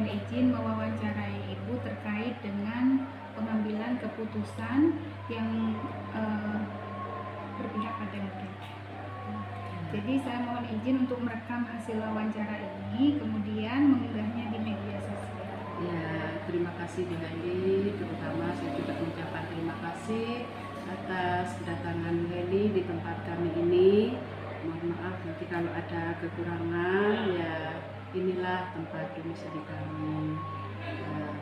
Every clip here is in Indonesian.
izin mewawancarai Ibu terkait dengan pengambilan keputusan yang berpihak pada murid. Jadi saya mohon izin untuk merekam hasil wawancara ini, kemudian mengunggahnya di media sosial. Ya, terima kasih Bu Heli. Terutama saya juga mengucapkan terima kasih atas kedatangan Heli di tempat kami ini. Mohon maaf nanti kalau ada kekurangan, ya inilah tempat domisili kami.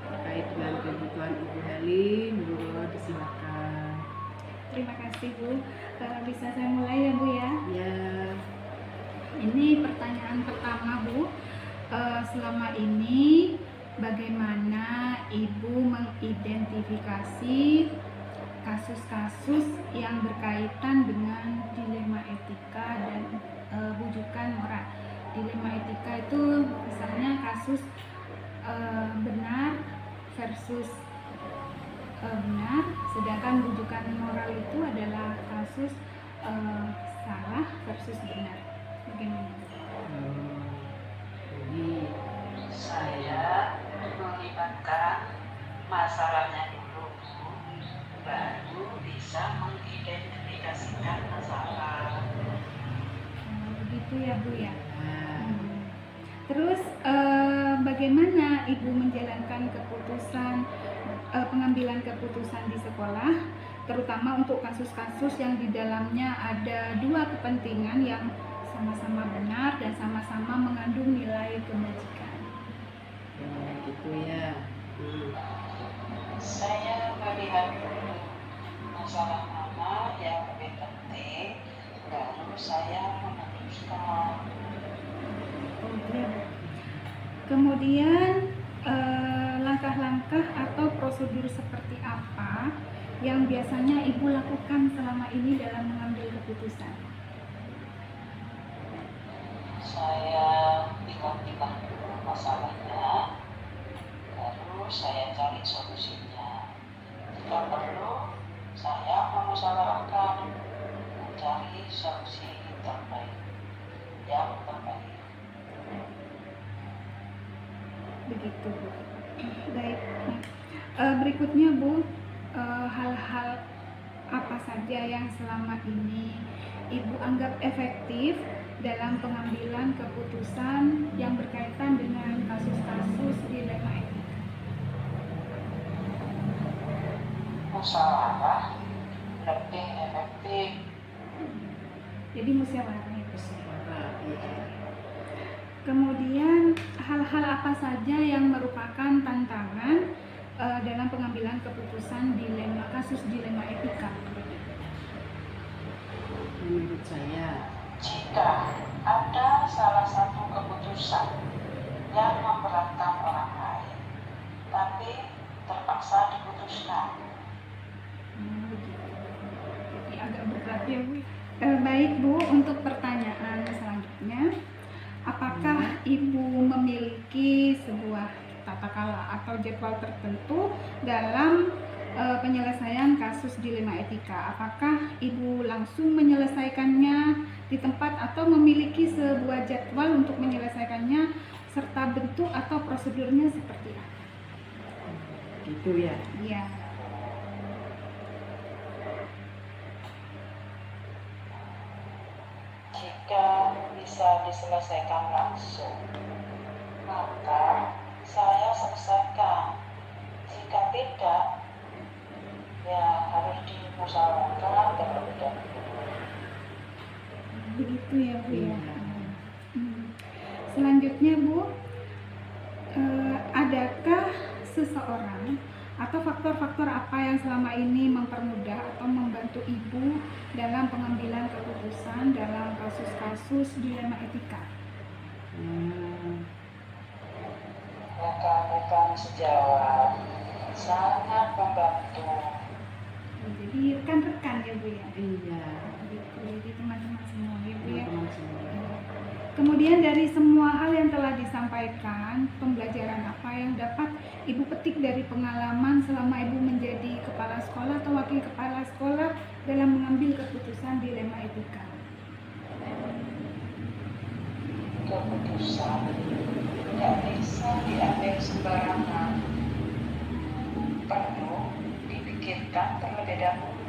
Terkait dengan kebutuhan Ibu Heli, menurut silakan. Terima kasih Bu. Bisa saya mulai ya Bu ya? Ya. Ini pertanyaan pertama Bu. Selama ini bagaimana Ibu mengidentifikasi kasus-kasus yang berkaitan dengan dilema etika dan bujukan moral? Dilema etika itu misalnya kasus benar versus benar, sedangkan bujukan moral itu adalah kasus salah versus benar. Bagaimana? Jadi saya melibatkan masalahnya dulu, baru bisa mengidentifikasikan masalah. Begitu ya Bu ya. Terus bagaimana Ibu menjalankan pengambilan keputusan di sekolah, terutama untuk kasus-kasus yang di dalamnya ada dua kepentingan yang sama-sama benar dan sama-sama mengandung nilai kebajikan? Gitu ya. Saya melihat dulu masalah mana yang lebih penting, baru saya memutuskan. Kemudian langkah-langkah atau prosedur seperti apa yang biasanya Ibu lakukan selama ini dalam mengambil keputusan? Saya pilah-pilah dulu masalahnya, baru saya cari solusinya. Jika perlu, saya memusyawarahkan mencari solusi terbaik, yang terbaik. Begitu Bu. Baik. Berikutnya Bu, hal-hal apa saja yang selama ini Ibu anggap efektif dalam pengambilan keputusan yang berkaitan dengan kasus-kasus dilema etika? Musyawarah lebih efektif. Jadi musyawarah itu. Kemudian hal-hal apa saja yang merupakan tantangan dalam pengambilan keputusan kasus dilema etika? Menurut saya, Jika ada salah satu keputusan yang memberatkan orang lain, tapi terpaksa diputuskan. Jadi agak berat ya Bu. Baik Bu, untuk pertanyaan selanjutnya, apakah Ibu memiliki sebuah tata cara atau jadwal tertentu dalam penyelesaian kasus dilema etika? Apakah Ibu langsung menyelesaikannya di tempat atau memiliki sebuah jadwal untuk menyelesaikannya serta bentuk atau prosedurnya seperti apa? gitu ya. Iya. Jika bisa diselesaikan langsung, maka saya selesaikan. Jika tidak, ya harus dimusyawarahkan terlebih dahulu. Begitu ya Bu ya. Selanjutnya Bu, adakah seseorang atau faktor-faktor apa yang selama ini mempermudah atau membantu Ibu dalam pengambilan keputusan dalam kasus-kasus dilema etika? Rekan-rekan sejawat sangat membantu. Jadi rekan-rekan ya Bu ya. Iya. Jadi teman-teman semua ya Bu ya. Teman-teman semua. Kemudian dari semua hal yang telah disampaikan, pembelajaran apa yang dapat Ibu petik dari pengalaman selama Ibu menjadi kepala sekolah atau wakil kepala sekolah dalam mengambil keputusan dilema etika? Keputusan tidak bisa diambil dibuktikan terlebih dahulu.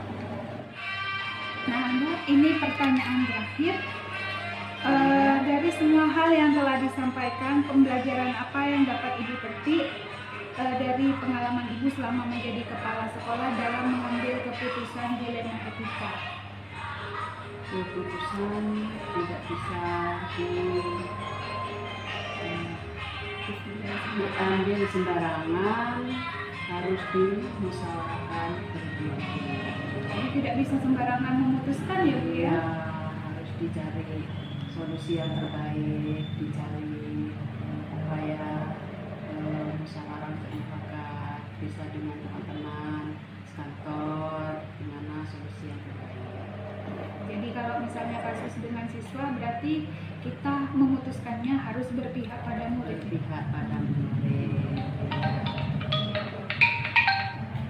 Nah, Bu, ini pertanyaan terakhir. Dari semua hal yang telah disampaikan, pembelajaran apa yang dapat Ibu petik dari pengalaman Ibu selama menjadi kepala sekolah dalam mengambil keputusan dilema etika? Keputusan tidak bisa diambil sembarangan, harus dimusyawarahkan terlebih dahulu. Jadi tidak bisa sembarangan memutuskan ya, Bu ya? Harus dicari solusi yang terbaik, dicari upaya musyawarah mufakat, bisa dengan teman-teman sekantor, gimana solusi yang terbaik. Jadi kalau misalnya kasus dengan siswa, berarti kita memutuskannya harus berpihak pada murid. Berpihak pada murid.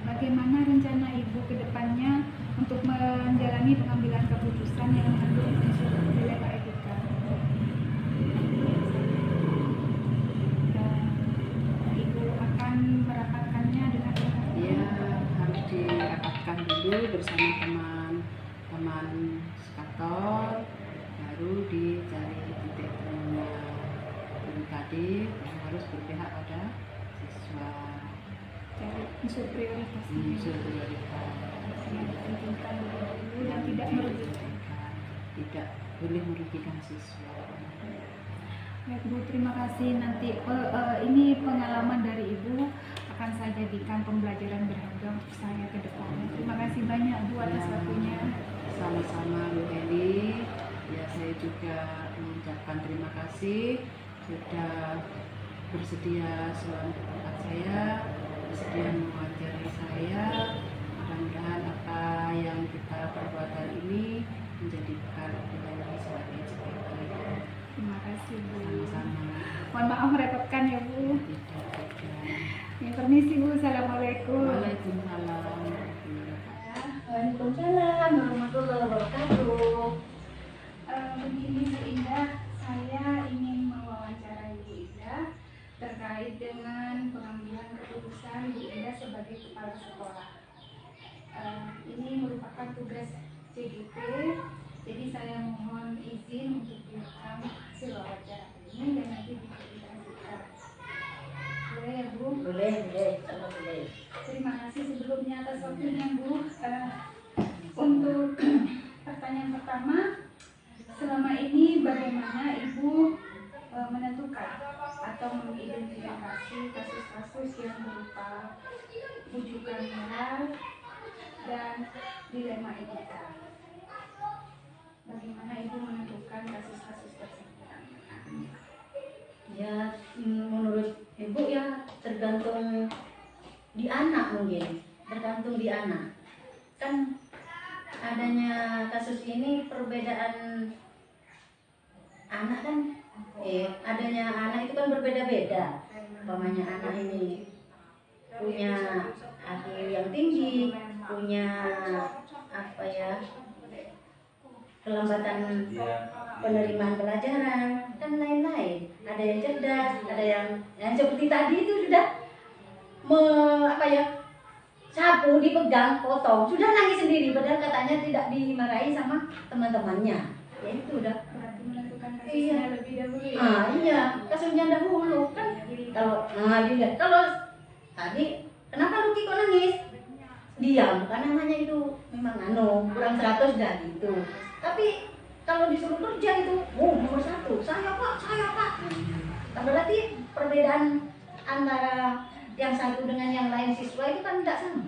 Bagaimana rencana Ibu ke depannya untuk menjalani pengambilan keputusan yang mengandung unsur dilema etika? Ibu akan merapatkannya dengan Ya, harus dirapatkan dulu bersama teman-teman sekantor, baru dicari titik temunya. Jadi tadi harus berpihak pada siswa. cari unsur prioritasnya. Unsur prioritas Yang dipentingkan dulu dan tidak merugikan. tidak boleh merugikan siswa. Baik Bu, terima kasih. Nanti ini pengalaman dari Ibu akan saya jadikan pembelajaran berharga untuk saya ke depannya. Terima kasih banyak Bu atas Ya. waktunya. Sama-sama Bu Heli. Ya, saya juga mengucapkan terima kasih sudah bersedia selalu tempat saya, bersedia mewajari saya. Mudah-mudahan apa yang kita perbuat hari ini menjadi bekal kita sebagai sebaik-baik. Terima kasih Bu. Sama-sama. Mohon maaf merepotkan ya Bu. Tidak. Ya, permisi Bu. Assalamualaikum. Waalaikumsalam warahmatullahi wabarakatuh. Waalaikumsalam warahmatullahi wabarakatuh. Begini Bu Indah, saya ingin mewawancarai Bu Indah terkait dengan pengambilan keputusan Bu Indah sebagai kepala sekolah. Ini merupakan tugas CGP, jadi saya mohon izin untuk direkam hasil wawancara ini dan nanti dipublikasikan. Boleh ya Bu? Boleh, sangat boleh. Terima kasih sebelumnya atas waktunya Bu. Untuk pertanyaan pertama, selama ini bagaimana Ibu menentukan atau mengidentifikasi kasus-kasus yang berupa bujukan moral dan dilema etika? Bagaimana Ibu menentukan kasus-kasus tersebut? Ya, menurut Ibu ya tergantung di anak mungkin, tergantung di anak. Kan adanya kasus ini perbedaan anak kan, adanya anak itu kan berbeda-beda. Umpamanya anak ini punya IQ yang tinggi, punya apa ya, kelambatan penerimaan pelajaran dan lain-lain. Ada yang cerdas, ada yang seperti tadi itu sudah sapu dipegang, potong, sudah nangis sendiri padahal katanya tidak dimarahi sama teman-temannya. Ya itu udah. Berarti menentukan kasusnya Iya. lebih dahulu ya? Iya, kasusnya dahulu kan. Dilihat. Kalau tadi kenapa Luki kok nangis? Diam, karena namanya itu memang kurang 100 dah gitu. Tapi kalau disuruh kerja itu, nomor 1, saya pak. Kan berarti perbedaan antara yang satu dengan yang lain siswa itu kan tidak sama.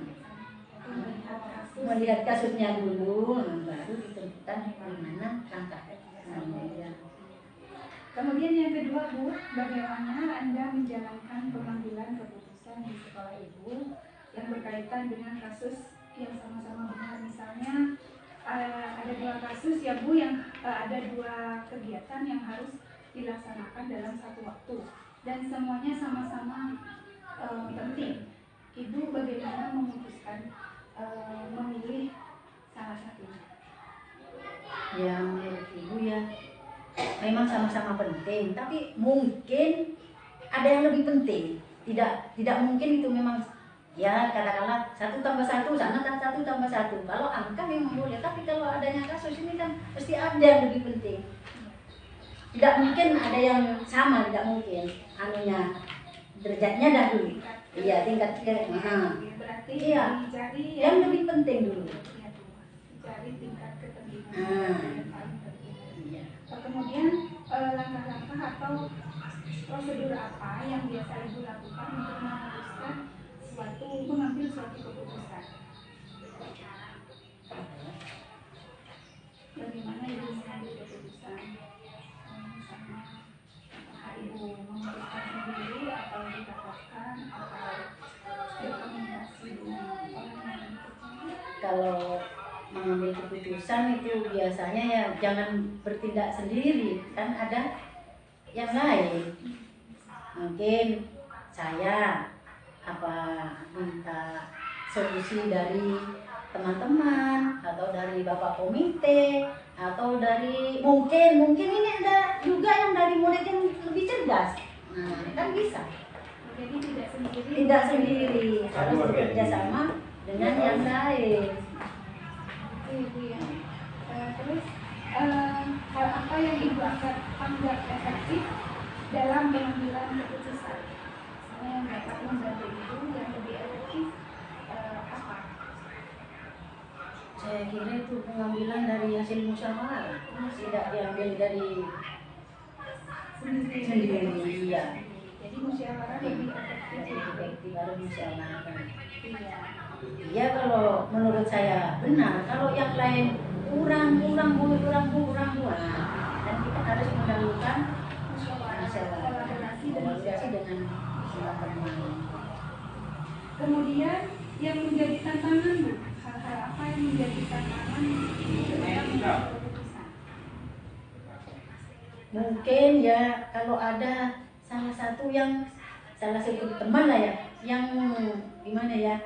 Melihat kasusnya dulu, baru ditentukan bagaimana langkah. Kemudian yang kedua Bu, bagaimana Anda menjalankan pengambilan keputusan di sekolah Ibu yang berkaitan dengan kasus yang sama-sama benar? Misalnya ada 2 kasus ya Bu, yang ada 2 kegiatan yang harus dilaksanakan dalam satu waktu dan semuanya sama-sama penting. Ibu bagaimana memutuskan memilih salah satunya? Ya menurut Ibu ya memang sama-sama penting, tapi mungkin ada yang lebih penting. Tidak mungkin itu memang Ya katakanlah 1+1 sana 1+1. Kalau angka memang boleh, tapi kalau adanya kasus ini kan pasti ada yang lebih penting. Tidak mungkin ada yang sama, tidak mungkin. Anunya derajatnya dahulu. Iya, tingkat Berarti Iya. dicari yang lebih penting dulu. dicari tingkat keterlibatan Ah. yang paling penting. Iya. Kemudian langkah-langkah atau prosedur apa yang biasa Ibu lakukan untuk memutuskan mengambil suatu keputusan? Bagaimana Ibu mengambil keputusan? Misalnya, apakah Ibu memutuskan sendiri atau dikatakan atau rekomendasi dengan orang yang percaya? Kalau mengambil keputusan itu biasanya ya jangan bertindak sendiri, kan ada yang lain. Mungkin saya minta solusi dari teman-teman atau dari bapak komite atau dari mungkin ini ada juga yang dari murid yang lebih cerdas. Nah, kan bisa. Jadi Tidak sendiri, harus bekerja sama dengan yang lain. Itu Ibu ya. Terus hal apa yang Ibu anggap efektif dalam pengambilan keputusan? Misalnya yang dapat membantu Ibu yang lebih efektif apa? Saya kira itu pengambilan dari hasil musyawarah, tidak diambil dari sendiri. Iya. Jadi musyawarah lebih efektif. Efektif harus musyawarah. Iya. Iya, kalau menurut saya benar. Kalau yang lain kurang, dan kita harus mendahulukan musyawarah kolaborasi dengan teman-teman. Kemudian yang menjadi tantangan Bu, hal-hal apa yang menjadi tantangan dalam mengambil keputusan? Mungkin ya kalau ada salah satu teman lah ya yang gimana ya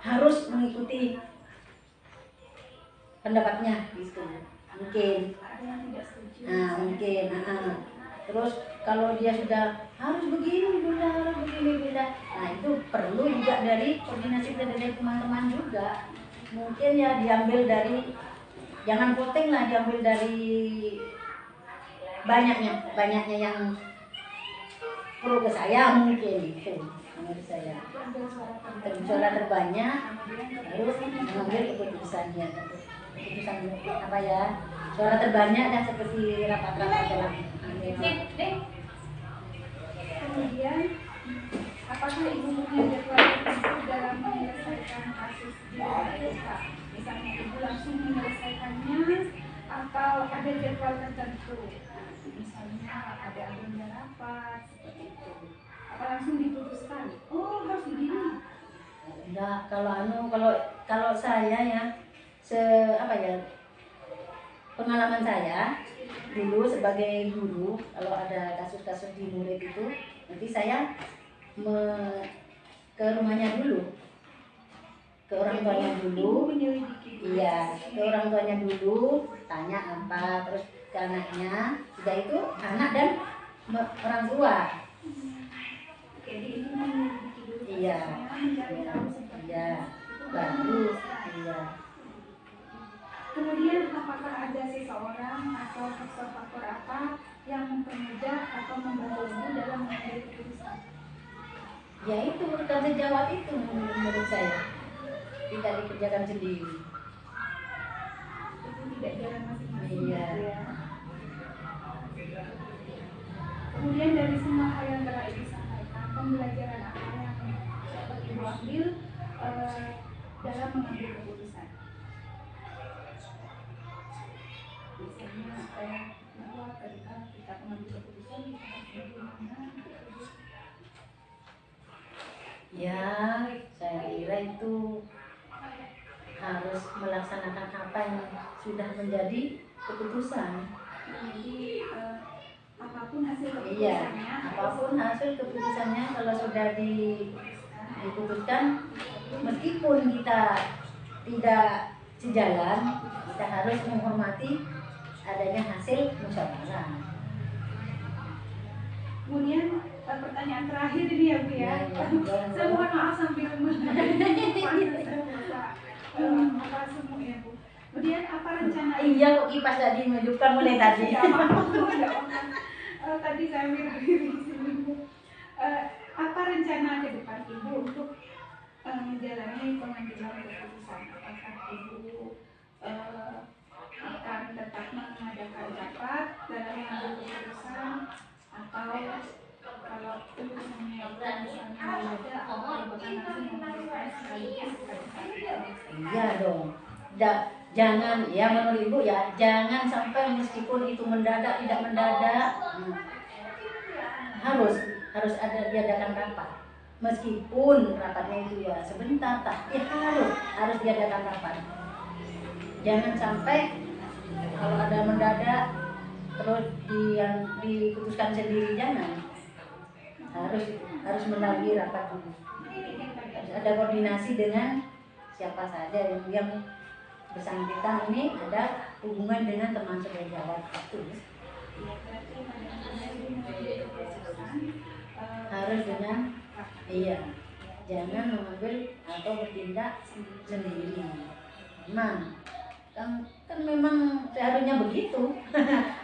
harus mengikuti pendapatnya gitu, mungkin. Ada yang tidak setuju? Mungkin. Terus kalau dia sudah harus begini bunda, nah itu perlu juga dari koordinasi dari teman-teman juga. Mungkin ya diambil dari, jangan voting lah, diambil dari banyaknya yang pro ke saya, mungkin itu menurut saya. Suara terbanyak harus mengambil keputusannya. Keputusan apa ya? Suara terbanyak dan seperti rapat-rapat dalam. Kemudian, apakah Ibu punya jadwal tertentu dalam menyelesaikan kasus di LPSK? Misalnya Ibu langsung menyelesaikannya atau ada jadwal tertentu? Misalnya ada agenda rapat seperti itu. Apa langsung diputuskan? Oh, harus begini. Enggak, kalau saya ya pengalaman saya dulu sebagai guru, kalau ada kasus-kasus di murid itu nanti saya ke rumahnya dulu, ke orang tuanya dulu. Iya, ke orang tuanya dulu, tanya apa, terus ke anaknya, sudah itu anak dan orang tua. Jadi ini menyelidiki dulu. Iya, Mencari tahu seperti iya, itu baru, iya. Kemudian apakah ada seseorang atau faktor-faktor apa yang mempermudah atau membantu Ibu dalam mengambil keputusan? Ya itu tanggung jawab itu menurut saya tidak dikerjakan sendiri. Itu tidak jalan masing-masing. Iya. Ya. Kemudian dari semua hal yang telah Ibu sampaikan, pembelajaran apa yang dapat Ibu ambil dalam mengambil keputusan? Misalnya bahwa ketika kita mengambil keputusan kita harus bagaimana? Ya, saya kira itu harus melaksanakan apa yang sudah menjadi keputusan. Jadi apapun hasil Iya, keputusannya, apapun hasil keputusannya kalau sudah diputuskan, meskipun kita tidak sejalan, kita harus menghormati adanya hasil musyawarah. Kemudian pertanyaan terakhir ini ya Bu ya. Ya. Saya mohon maaf sambil Kemudian apa rencana Iya, kok kipas tadi menghidupkan mulai tadi. Ya, maaf, Bu, ya Allah. Tadi saya berdiri di sini, Bu. Apa rencana ke depan Ibu untuk menjalani pengambilan keputusan? Apakah Ibu akan tetap mengadakan rapat dalam mengambil keputusan, atau kalau keputusannya itu misalnya ada, apakah Ibu akan langsung memberikan sekaligus keputusan? Iya dong. Jangan, ya menurut Ibu ya, jangan sampai meskipun itu mendadak tidak mendadak, harus ada diadakan rapat. Meskipun rapatnya itu ya sebentar, ya harus diadakan rapat. Jangan sampai kalau ada mendadak terus diputuskan sendiri, jangan. Harus melalui rapat dulu. Harus ada koordinasi dengan siapa saja yang bersangkutan ini, ada hubungan dengan teman sejawat itu. Harus dengan jangan mengambil atau bertindak sendiri. Memang kan memang seharusnya begitu.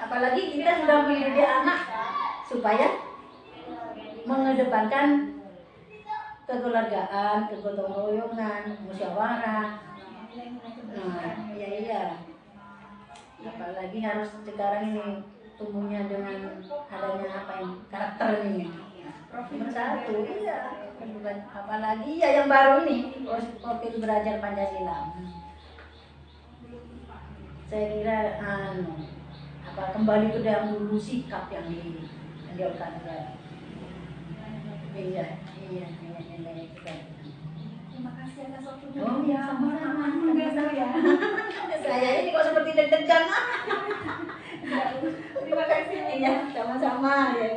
Apalagi kita sudah mendidik anak supaya mengedepankan kekeluargaan, kegotong royongan, musyawarah. Nah, iya. Apalagi harus sekarang ini tumbuhnya dengan adanya karakter ini. Nomor satu, iya. Bukan apalagi ya yang baru ini, profil belajar Pancasila. Saya kira kembali ke yang dulu, sikap yang dilakukan. Iya. Terima kasih atas waktunya. Oh ya, sama-sama. Ya. Saya ini kok seperti deg-degan. Terima kasih. Iya, sama-sama ya.